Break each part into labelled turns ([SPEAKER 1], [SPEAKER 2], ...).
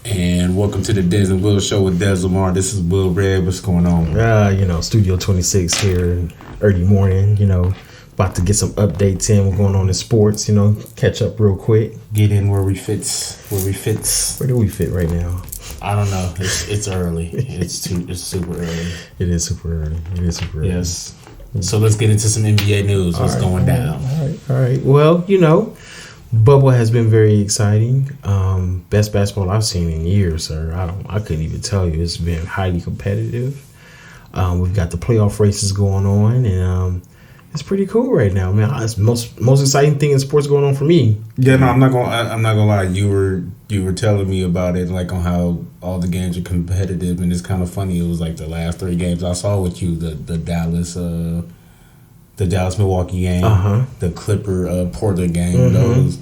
[SPEAKER 1] And welcome to the Des and Will Show with Des Lamar. This is Will Red. What's going on?
[SPEAKER 2] Studio 26 here, early morning, about to get some updates in. What's going on in sports, catch up real quick.
[SPEAKER 1] Get in where we fits.
[SPEAKER 2] Where do we fit right now?
[SPEAKER 1] I don't know. It's early. It's super early.
[SPEAKER 2] It is super early.
[SPEAKER 1] Yes. So let's get into some NBA news. What's going down?
[SPEAKER 2] All right. Well, bubble has been very exciting. Best basketball I've seen in years, sir. I couldn't even tell you. It's been highly competitive. We've got the playoff races going on, and it's pretty cool right now, man. It's most exciting thing in sports going on for me.
[SPEAKER 1] Yeah, no, I'm not gonna lie. You were telling me about it, like on how all the games are competitive, and it's kind of funny. It was like the last 3 games I saw with you, the Dallas Milwaukee game, the Clipper Portland game, those.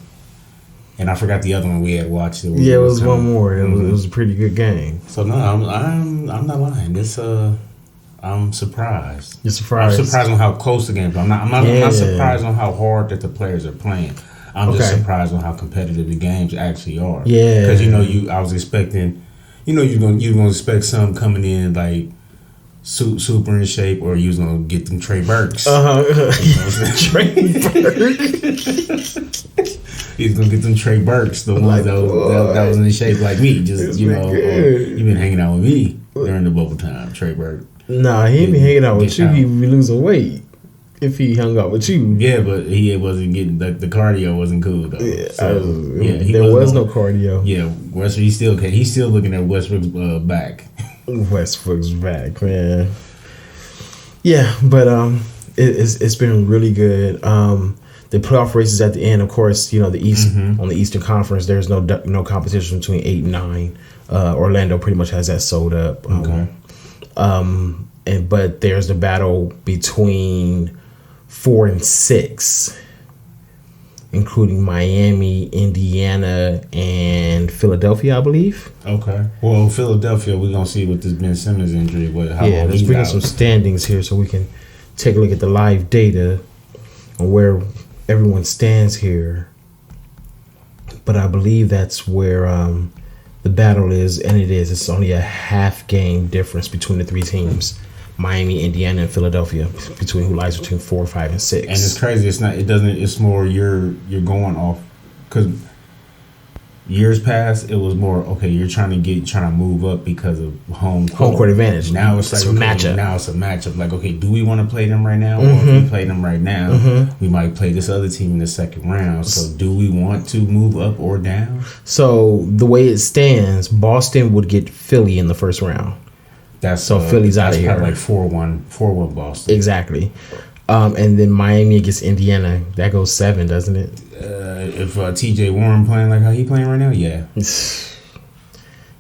[SPEAKER 1] And I forgot the other one we had watched.
[SPEAKER 2] It was one more. It was a pretty good game.
[SPEAKER 1] So no, I'm not lying. This I'm surprised.
[SPEAKER 2] You're surprised?
[SPEAKER 1] I'm surprised on how close the game is. I'm not surprised on how hard that the players are playing. I'm just surprised on how competitive the games actually are.
[SPEAKER 2] Yeah.
[SPEAKER 1] Because I was expecting, you're gonna expect some coming in like super in shape, or you was gonna get them Trey Burks.
[SPEAKER 2] Trey Burks.
[SPEAKER 1] He's gonna get them Trey Burks, the one that was in shape like me. Just you've been hanging out with me during the bubble time, Trey Burks.
[SPEAKER 2] Nah, he ain't been hanging out with you. He be losing weight if he hung out with you.
[SPEAKER 1] Yeah, but he wasn't getting the cardio wasn't cool though.
[SPEAKER 2] There was no cardio.
[SPEAKER 1] Yeah, Westbrook. He's still looking at Westbrook's back.
[SPEAKER 2] Westbrook's back, man. Yeah, but it's been really good. The playoff races at the end, of course, the East on the Eastern Conference. There's no competition between 8 and 9. Orlando pretty much has that sold up. But there's the battle between 4 and 6, including Miami, Indiana, and Philadelphia, I believe.
[SPEAKER 1] Okay. Well, Philadelphia, we're gonna see with this Ben Simmons injury.
[SPEAKER 2] Let's bring in some standings here so we can take a look at the live data on where everyone stands here. But I believe that's where the battle is, and it's only a half game difference between the 3 teams, Miami, Indiana, and Philadelphia, between who lies between 4, 5, and 6.
[SPEAKER 1] And it's crazy. It's more you're going off, because years past it was more you're trying to move up because of home court
[SPEAKER 2] advantage.
[SPEAKER 1] Now it's like
[SPEAKER 2] matchup.
[SPEAKER 1] Now it's a matchup. Like, do we want to play them right now, or if we play them right now, we might play this other team in the second round. So do we want to move up or down?
[SPEAKER 2] So the way it stands, Boston would get Philly in the first round. Philly's out of here.
[SPEAKER 1] Like 4-1 Boston.
[SPEAKER 2] Exactly. And then Miami against Indiana, that goes 7, doesn't it?
[SPEAKER 1] If TJ Warren playing like how he playing right now, yeah.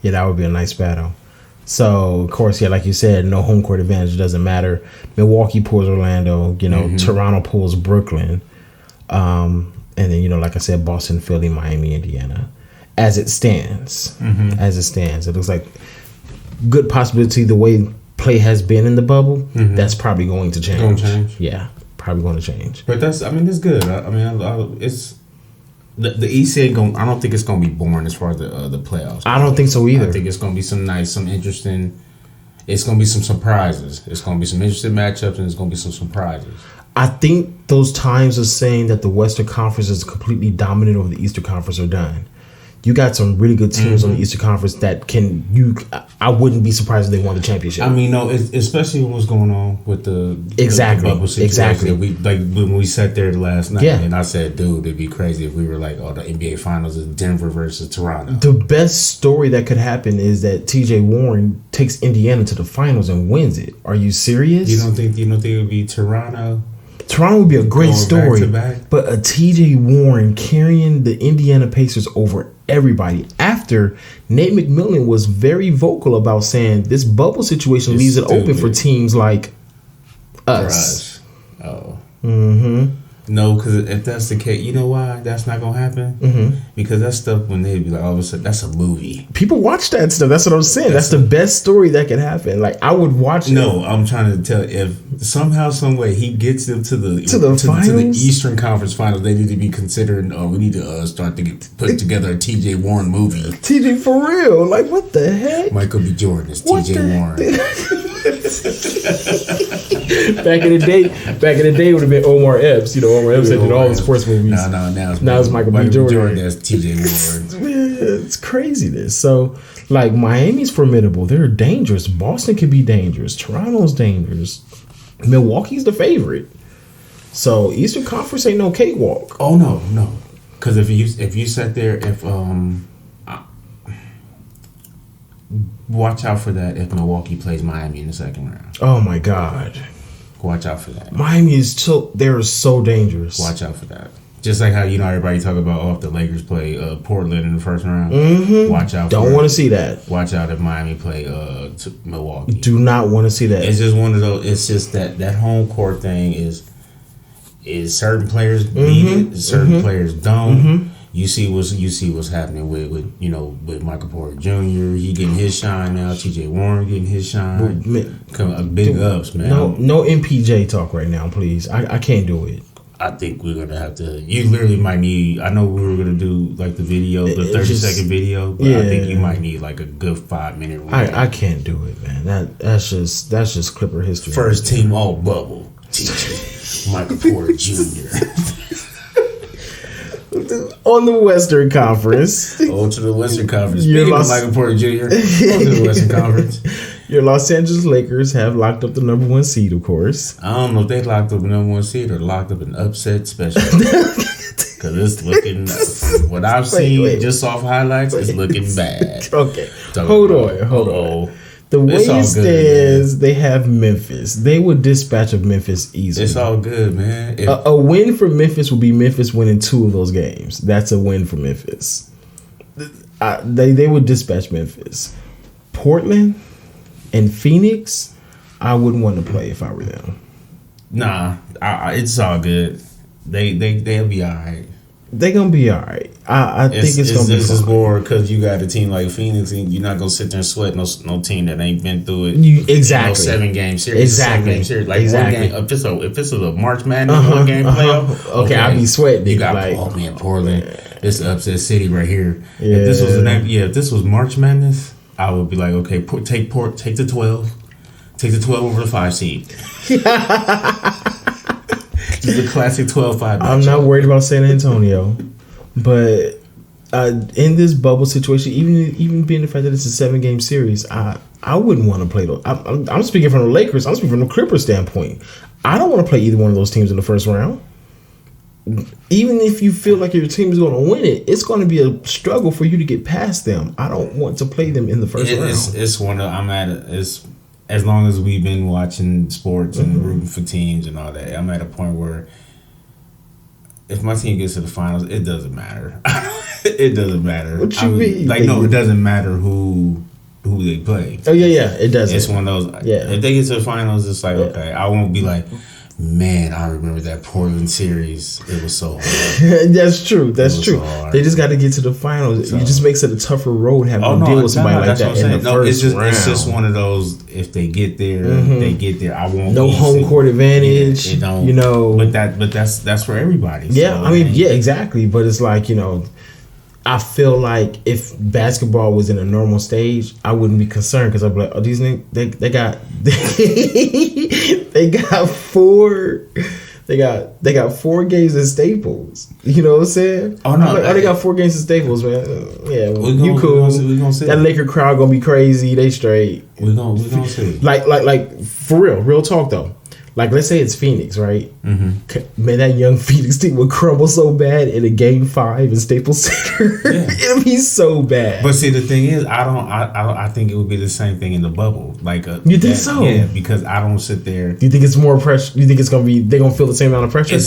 [SPEAKER 2] Yeah, that would be a nice battle. So, of course, like you said, no home court advantage. Doesn't matter. Milwaukee pulls Orlando. Toronto pulls Brooklyn. And then, like I said, Boston, Philly, Miami, Indiana. As it stands. It looks like good possibility the way play has been in the bubble. That's probably going to change. Yeah, probably going to change.
[SPEAKER 1] But that's good. It's the East ain't going. I don't think it's going to be boring as far as the playoffs.
[SPEAKER 2] I don't think so either.
[SPEAKER 1] I think it's going to be some interesting. It's going to be some surprises. It's going to be some interesting matchups, and it's going to be some surprises.
[SPEAKER 2] I think those times of saying that the Western Conference is completely dominant over the Eastern Conference are done. You got some really good teams on the Eastern Conference that I wouldn't be surprised if they won the championship.
[SPEAKER 1] I mean, no, especially what's going on with the bubble situation.
[SPEAKER 2] Exactly.
[SPEAKER 1] When we sat there last night, and I said, dude, it'd be crazy if we were like, the NBA Finals is Denver versus Toronto.
[SPEAKER 2] The best story that could happen is that TJ Warren takes Indiana to the finals and wins it. Are you serious?
[SPEAKER 1] You don't think it would be Toronto?
[SPEAKER 2] Toronto would be a great story, but a TJ Warren carrying the Indiana Pacers over everybody after Nate McMillan was very vocal about saying this bubble situation leaves it open for teams like us.
[SPEAKER 1] Oh. No, because if that's the case, you know why that's not gonna happen?
[SPEAKER 2] Mm-hmm.
[SPEAKER 1] Because that's stuff when they be like, all of a sudden, that's a movie.
[SPEAKER 2] People watch that stuff. That's what I'm saying. That's the best story that could happen. Like I would watch.
[SPEAKER 1] No, I'm trying to tell. If somehow, some way, he gets them to the
[SPEAKER 2] finals?
[SPEAKER 1] to the Eastern Conference Finals, they need to be considering. Oh, we need to start to put together a T.J. Warren movie.
[SPEAKER 2] TJ for real? Like what the heck?
[SPEAKER 1] Michael B. Jordan is T.J. Warren.
[SPEAKER 2] Back in the day, it would have been Omar Epps. You know, Omar Epps did all the sports movies.
[SPEAKER 1] No,
[SPEAKER 2] now it's Michael B. Jordan.
[SPEAKER 1] That's T.J. Warren.
[SPEAKER 2] Man, it's craziness. So, like, Miami's formidable. They're dangerous. Boston can be dangerous. Toronto's dangerous. Milwaukee's the favorite. So, Eastern Conference ain't no cakewalk.
[SPEAKER 1] Oh no. Because if you sat there, watch out for that if Milwaukee plays Miami in the second round.
[SPEAKER 2] Oh my God.
[SPEAKER 1] Watch out for that.
[SPEAKER 2] Miami is they're so dangerous.
[SPEAKER 1] Watch out for that. Just like how everybody talk about if the Lakers play Portland in the first round.
[SPEAKER 2] Mm-hmm.
[SPEAKER 1] Watch out.
[SPEAKER 2] Don't want to see that.
[SPEAKER 1] Watch out if Miami play Milwaukee.
[SPEAKER 2] Do not want to see that.
[SPEAKER 1] It's just one of those. It's just that home court thing is certain players need it, certain players don't. Mm-hmm. You see what's happening with Michael Porter Jr. He getting his shine now. T.J. Warren getting his shine. Big ups, man.
[SPEAKER 2] No MPJ talk right now, please. I can't do it.
[SPEAKER 1] I think we're gonna have to. You literally might need. I know we were gonna do like the video, the 30-second video, but I think you might need like a good 5-minute.
[SPEAKER 2] I can't do it, man. That's just Clipper history.
[SPEAKER 1] First team all bubble. T.J. Michael Porter Jr.
[SPEAKER 2] On the Western Conference.
[SPEAKER 1] To the Western Conference. Speaking of Michael Porter Jr., to the Western Conference.
[SPEAKER 2] Your Los Angeles Lakers have locked up the number 1 seed, of course.
[SPEAKER 1] I don't know if they locked up the number 1 seed or locked up an upset special. Because it's looking, from what I've seen just off highlights, it's looking bad.
[SPEAKER 2] Okay. Hold on. The way it stands, they have Memphis. They would dispatch of Memphis easily.
[SPEAKER 1] It's all good, man.
[SPEAKER 2] A win for Memphis would be Memphis winning 2 of those games. That's a win for Memphis. They would dispatch Memphis. Portland and Phoenix, I wouldn't want to play if I were them.
[SPEAKER 1] Nah, it's all good. They'll be all right.
[SPEAKER 2] They're gonna be all right. I think it's gonna be.
[SPEAKER 1] This is more because you got a team like Phoenix, and you're not gonna sit there and sweat no team that ain't been through it.
[SPEAKER 2] Exactly.
[SPEAKER 1] No 7-game series.
[SPEAKER 2] Exactly.
[SPEAKER 1] 7-game series. Like
[SPEAKER 2] exactly.
[SPEAKER 1] 1 game. If this was a March Madness 1-game playoff,
[SPEAKER 2] okay, I'd be sweating.
[SPEAKER 1] You got Portland. This upset city right here.
[SPEAKER 2] Yeah.
[SPEAKER 1] If this was March Madness, I would be like, okay, take the 12, take the 12 over the 5 seed. This is a classic 12-5 match.
[SPEAKER 2] I'm not worried about San Antonio, but in this bubble situation, even being the fact that it's a 7-game series, I wouldn't want to play those. I'm speaking from the Lakers. I'm speaking from the Clippers standpoint. I don't want to play either one of those teams in the first round. Even if you feel like your team is going to win it, it's going to be a struggle for you to get past them. I don't want to play them in the first round.
[SPEAKER 1] It's one of it's as long as we've been watching sports and rooting for teams and all that, I'm at a point where if my team gets to the finals, it doesn't matter. It doesn't matter.
[SPEAKER 2] What you mean?
[SPEAKER 1] Like, no, it doesn't matter who they play.
[SPEAKER 2] Oh yeah, it doesn't.
[SPEAKER 1] It's one of those.
[SPEAKER 2] Yeah.
[SPEAKER 1] If they get to the finals, it's like okay, I won't be like, man, I remember that Portland series. It was so hard.
[SPEAKER 2] That's true. That's true.
[SPEAKER 1] So
[SPEAKER 2] they just got to get to the finals.
[SPEAKER 1] So,
[SPEAKER 2] it just makes it a tougher road having to deal with somebody like that in the first round.
[SPEAKER 1] It's just one of those. If they get there, they get there. I won't.
[SPEAKER 2] No home court advantage.
[SPEAKER 1] It don't.
[SPEAKER 2] You know.
[SPEAKER 1] But that's for everybody.
[SPEAKER 2] Yeah, so, I mean, yeah, exactly. But it's like, you know, I feel like if basketball was in a normal stage, I wouldn't be concerned because I'd be like, oh, these niggas, they got they got four games in Staples. You know what I'm saying?
[SPEAKER 1] Oh no,
[SPEAKER 2] they got 4 games in Staples, man. Yeah, you cool.
[SPEAKER 1] We gonna see
[SPEAKER 2] that Laker crowd gonna be crazy. They straight.
[SPEAKER 1] We gonna see.
[SPEAKER 2] Like for real talk though. Like, let's say it's Phoenix, right? Mm-hmm. Man, that young Phoenix team would crumble so bad in a Game 5 in Staples Center. Yeah. It'll be so bad.
[SPEAKER 1] But see, the thing is, I think it would be the same thing in the bubble. Like,
[SPEAKER 2] you think so?
[SPEAKER 1] Yeah, because I don't sit there.
[SPEAKER 2] Do you think it's more pressure? Do you think it's gonna be? They're gonna feel the same amount of pressure?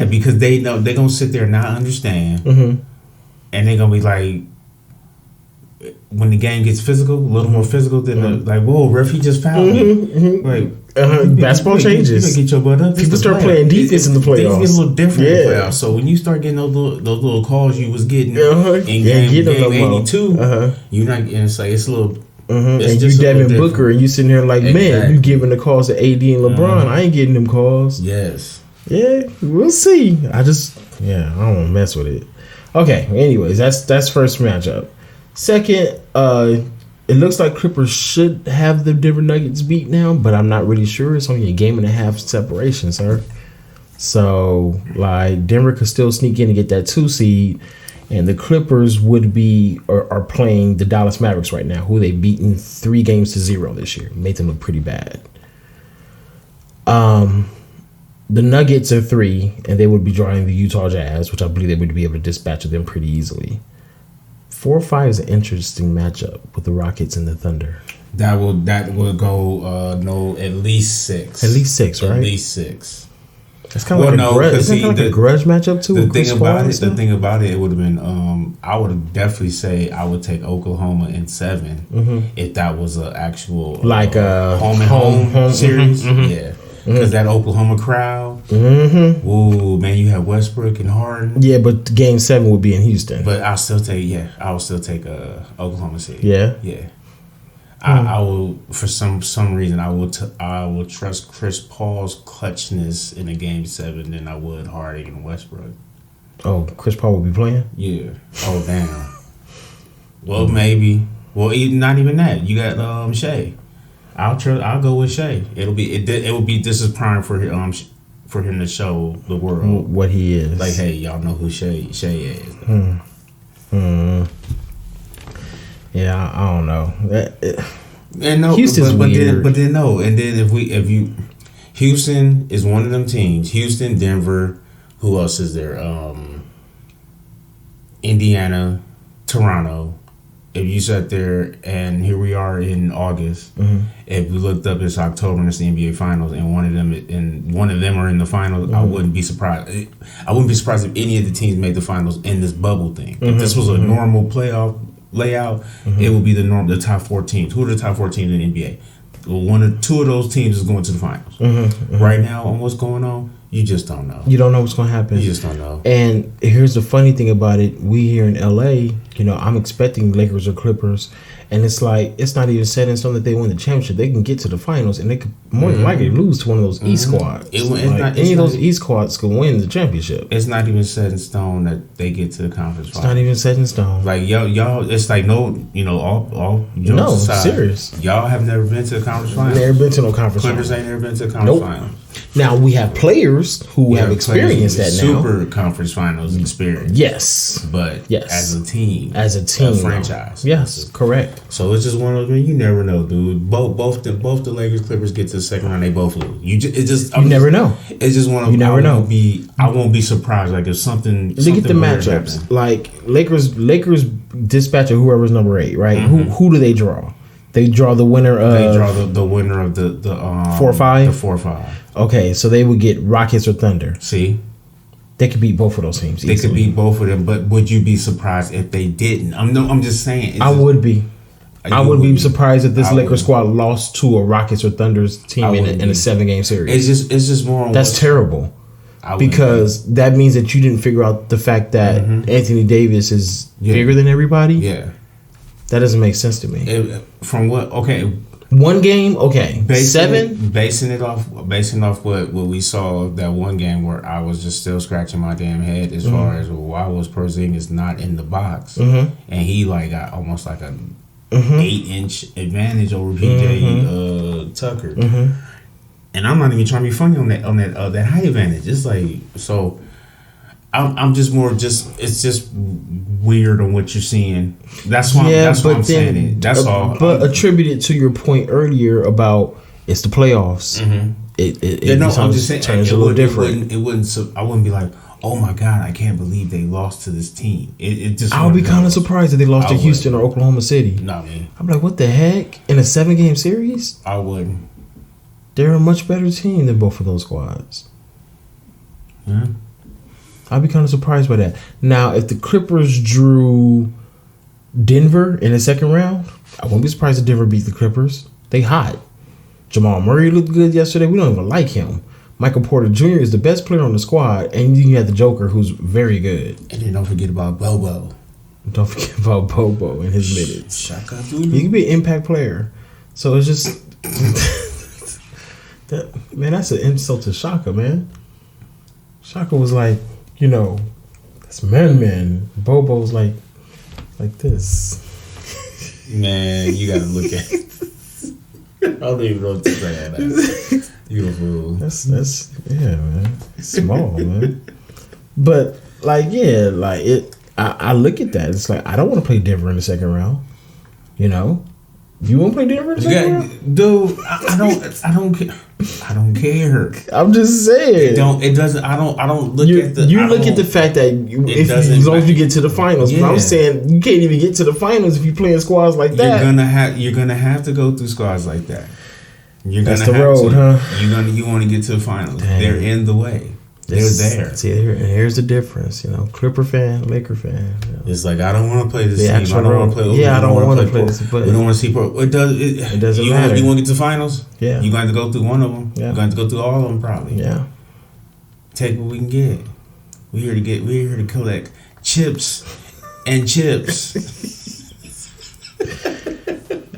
[SPEAKER 1] Because they know they're gonna sit there and not understand, and they're gonna be like, when the game gets physical, a little more physical than like, whoa, ref, he just fouled me. Like
[SPEAKER 2] basketball changes.
[SPEAKER 1] You get your butt up.
[SPEAKER 2] People start playing defense in the playoffs.
[SPEAKER 1] Things get a little different in the playoffs. So when you start getting those little calls you was getting in game 82, you're not. And it's like it's a little.
[SPEAKER 2] And you Devin Booker, and you sitting here like, man, you giving the calls to AD and LeBron. I ain't getting them calls.
[SPEAKER 1] Yes.
[SPEAKER 2] Yeah, we'll see. I don't want to mess with it. Okay. Anyways, that's first matchup. Second, it looks like Clippers should have the Denver Nuggets beat now, but I'm not really sure. It's only a game and a half separation, sir. So, like, Denver could still sneak in and get that 2 seed, and the Clippers are playing the Dallas Mavericks right now, who they beaten 3-0 this year. Made them look pretty bad. The Nuggets are 3, and they would be drawing the Utah Jazz, which I believe they would be able to dispatch of them pretty easily. 4-5 is an interesting matchup with the Rockets and the Thunder.
[SPEAKER 1] That will go at least 6.
[SPEAKER 2] At least 6, right?
[SPEAKER 1] At least 6.
[SPEAKER 2] It's kind of a grudge matchup too.
[SPEAKER 1] The thing about it would have been. I would have definitely say I would take Oklahoma in 7 if that was an actual home series. Yeah. Because that Oklahoma crowd, ooh man, you have Westbrook and Harden.
[SPEAKER 2] Yeah, but Game 7 would be in Houston.
[SPEAKER 1] But I would still take Oklahoma City.
[SPEAKER 2] Yeah.
[SPEAKER 1] I will, for some reason, I will trust Chris Paul's clutchness in a Game 7 than I would Harden and Westbrook.
[SPEAKER 2] Oh, Chris Paul will be playing?
[SPEAKER 1] Yeah. Oh damn. Well, maybe. Well, not even that. You got Shea. I'll go with Shea. It will be. This is prime for him to show the world
[SPEAKER 2] what he is.
[SPEAKER 1] Like, hey, y'all know who Shea is.
[SPEAKER 2] Yeah, I don't know.
[SPEAKER 1] Houston's weird. But then no. And then Houston is one of them teams. Houston, Denver. Who else is there? Indiana, Toronto. If you sat there and here we are in August, if we looked up, it's October and it's the NBA Finals, and one of them are in the finals, I wouldn't be surprised. I wouldn't be surprised if any of the teams made the finals in this bubble thing. If this was a normal playoff layout, it would be the top 4 teams. Who are the top 4 teams in the NBA? Two of those teams is going to the finals. Right now, on what's going on, you just don't know.
[SPEAKER 2] You don't know what's going to happen.
[SPEAKER 1] You just don't know.
[SPEAKER 2] And here's the funny thing about it. We here in LA, I'm expecting Lakers or Clippers. And it's like, it's not even set in stone that they win the championship. They can get to the finals, and they could more than likely lose to one of those East squads. Any of those East squads could win the championship.
[SPEAKER 1] It's not even set in stone that they get to the conference finals.
[SPEAKER 2] It's not even set in stone.
[SPEAKER 1] Like, y'all, it's like, all jokes aside,
[SPEAKER 2] serious.
[SPEAKER 1] Y'all have never been to the conference finals?
[SPEAKER 2] Never been to no conference
[SPEAKER 1] finals. Clippers ain't never been to the conference finals.
[SPEAKER 2] Now, we have players who have experienced that now.
[SPEAKER 1] Super conference finals experience.
[SPEAKER 2] Yes.
[SPEAKER 1] But as a team.
[SPEAKER 2] A
[SPEAKER 1] franchise.
[SPEAKER 2] Yes, correct.
[SPEAKER 1] So it's just one of those, you never know, dude. Both the Lakers, Clippers get to the second round, they both lose. You never know. It's just one of
[SPEAKER 2] you never know.
[SPEAKER 1] I won't be surprised. Like, if something.
[SPEAKER 2] Look at the matchups.
[SPEAKER 1] Happen.
[SPEAKER 2] Like, Lakers dispatch of whoever's number 8, right? Who do they draw? They draw the winner of.
[SPEAKER 1] They draw the winner of the
[SPEAKER 2] 4-5.
[SPEAKER 1] The 4-5.
[SPEAKER 2] Okay, so they would get Rockets or Thunder.
[SPEAKER 1] See,
[SPEAKER 2] they could beat both of those teams.
[SPEAKER 1] They could beat both of them, but would you be surprised if they didn't? I'm just saying.
[SPEAKER 2] I would be. I would be surprised if this Lakers squad lost to a Rockets or Thunder's team in a 7-game series.
[SPEAKER 1] It's just more.
[SPEAKER 2] That's terrible. Because that means that you didn't figure out the fact that Anthony Davis is bigger than everybody.
[SPEAKER 1] Yeah.
[SPEAKER 2] That doesn't make sense to me.
[SPEAKER 1] From what? Okay.
[SPEAKER 2] 1 game, okay. 7?
[SPEAKER 1] Basing it off what we saw that 1 game where I was just still scratching my damn head as far as why was Porzingis not in the box, and he got almost like a 8-inch advantage over PJ Tucker, and I'm not even trying to be funny on that height advantage. It's like so. I'm just more it's just weird on what you're seeing. That's why I'm saying it. That's all.
[SPEAKER 2] But attribute it to your point earlier about it's the playoffs.
[SPEAKER 1] I'm just saying
[SPEAKER 2] turns a little different.
[SPEAKER 1] I wouldn't be like, oh my god, I can't believe they lost to this team. It just.
[SPEAKER 2] I would be kind of surprised if they lost to Houston or Oklahoma City.
[SPEAKER 1] Not me.
[SPEAKER 2] I'm like, what the heck? In a 7-game series?
[SPEAKER 1] I wouldn't.
[SPEAKER 2] They're a much better team than both of those squads.
[SPEAKER 1] Yeah.
[SPEAKER 2] I'd be kind of surprised by that. Now, if the Clippers drew Denver in the second round. I wouldn't be surprised if Denver beat the Clippers. They hot. Jamal Murray looked good yesterday. We don't even like him. Michael Porter Jr. is the best player on the squad, and you have the Joker, who's very good.
[SPEAKER 1] And then don't forget about Bobo.
[SPEAKER 2] Don't forget about Bobo and his minutes.
[SPEAKER 1] Shaka
[SPEAKER 2] He can be an impact player. So it's just man, that's an insult to Shaka, man. Shaka was like, that's man. Bobo's like this.
[SPEAKER 1] Man, you gotta look at it. I don't even know what to say. You a fool.
[SPEAKER 2] That's man. It's small, man. But I look at that. It's like I don't want to play Denver in the second round. You want to play Denver in the second round?
[SPEAKER 1] Dude, I don't care. I don't care.
[SPEAKER 2] I'm just saying.
[SPEAKER 1] It doesn't. I don't look at the.
[SPEAKER 2] You look at the fact that as long as you get to the finals. Yeah. But I'm saying you can't even get to the finals if you playing squads like that.
[SPEAKER 1] You're gonna have to go through squads like that.
[SPEAKER 2] That's the road, huh?
[SPEAKER 1] You want to get to the finals. Dang. They're in the way. They're there.
[SPEAKER 2] See, here's the difference. Clipper fan, Laker fan.
[SPEAKER 1] It's like I don't want to play this team. I don't want to play.
[SPEAKER 2] Yeah, I don't want to play this. But
[SPEAKER 1] we don't want to see. It
[SPEAKER 2] doesn't matter.
[SPEAKER 1] You want to get to the finals?
[SPEAKER 2] Yeah.
[SPEAKER 1] You're going to go through one of them. Yeah. You're going to go through all of them probably.
[SPEAKER 2] Yeah.
[SPEAKER 1] Take what we can get. We're here to collect chips and chips.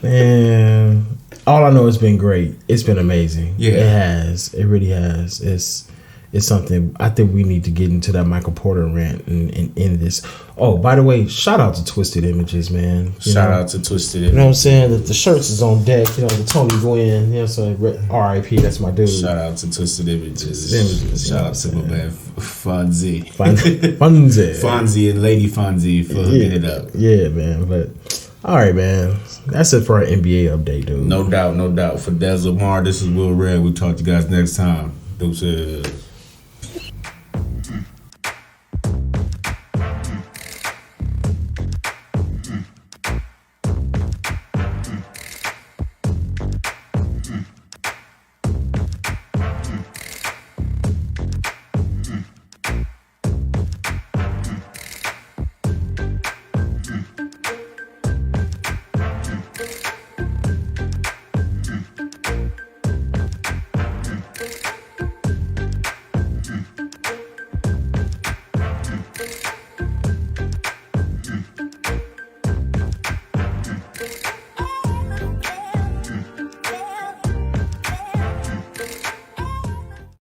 [SPEAKER 2] Man, all I know, it's been great. It's been amazing.
[SPEAKER 1] Yeah,
[SPEAKER 2] it has. It really has. It's something I think we need to get into that Michael Porter rant and end this. Oh, by the way, shout out to Twisted Images, man.
[SPEAKER 1] Shout out to Twisted Images.
[SPEAKER 2] You know what I'm saying? The shirts is on deck. The Tony Gwynn. So R.I.P. That's my dude.
[SPEAKER 1] Shout out to Twisted Images. Shout out to my man Fonzie. Fonzie and Lady Fonzie for hooking it up.
[SPEAKER 2] Yeah, man. But all right, man. That's it for our NBA update, dude.
[SPEAKER 1] No doubt. For Lamar, this is Will Red. We'll talk to you guys next time. Deuces.